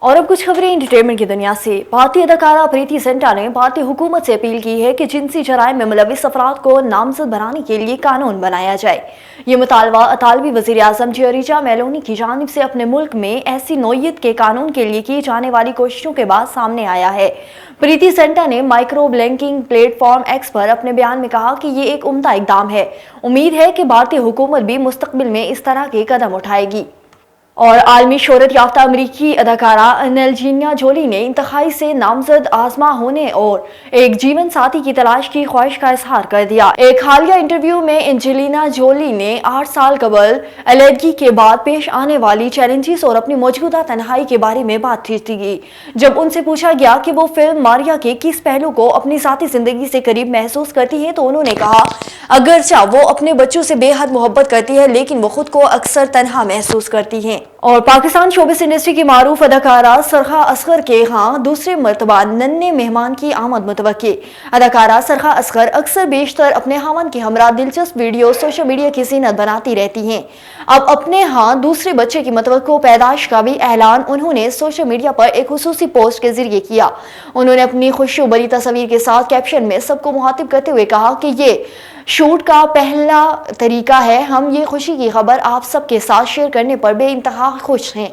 اور اب کچھ خبریں انٹرٹینمنٹ کی دنیا سے۔ بھارتی اداکارہ پریتی زنٹا نے بھارتی حکومت سے اپیل کی ہے کہ جنسی جرائم میں ملوث افراد کو نامزد بنانے کے لیے قانون بنایا جائے۔ یہ مطالبہ اطالوی وزیر اعظم جیورجیا میلونی کی جانب سے اپنے ملک میں ایسی نوعیت کے قانون کے لیے کی جانے والی کوششوں کے بعد سامنے آیا ہے۔ پریتی زنٹا نے micro blogging platform X پر اپنے بیان میں کہا کہ یہ ایک عمدہ اقدام ہے۔ امید ہے کہ بھارتی حکومت بھی مستقبل میں اس طرح کے قدم اٹھائے گی۔ اور عالمی شہرت یافتہ امریکی اداکارہ انجلینا جولی نے انتہائی سے نامزد آزما ہونے اور ایک جیون ساتھی کی تلاش کی خواہش کا اظہار کر دیا۔ ایک حالیہ انٹرویو میں انجلینا جولی نے 8 سال قبل علیحدگی کے بعد پیش آنے والی چیلنجز اور اپنی موجودہ تنہائی کے بارے میں بات چیت کی۔ جب ان سے پوچھا گیا کہ وہ فلم ماریا کے کس پہلو کو اپنی ذاتی زندگی سے قریب محسوس کرتی ہیں تو انہوں نے کہا، اگرچہ وہ اپنے بچوں سے بے حد محبت کرتی ہے لیکن وہ خود کو اکثر تنہا محسوس کرتی ہیں۔ اور پاکستان شوبز انڈسٹری کی معروف اداکارہ سرخا اصغر کے ہاں دوسرے مرتبہ ننھے مہمان کی آمد متوقع۔ اداکارہ سرخا اصغر اکثر بیشتر اپنے خاوند کے ہمراہ دلچسپ ویڈیو سوشل میڈیا کی زینت بناتی رہتی ہیں۔ اب اپنے ہاں دوسرے بچے کی متوقع پیدائش کا بھی اعلان انہوں نے سوشل میڈیا پر ایک خصوصی پوسٹ کے ذریعے کیا۔ انہوں نے اپنی خوشیوں بھری تصویر کے ساتھ کیپشن میں سب کو مخاطب کرتے ہوئے کہا کہ یہ شوٹ کا پہلا طریقہ ہے، ہم یہ خوشی کی خبر آپ سب کے ساتھ شیئر کرنے پر بے انتہا خوش ہیں۔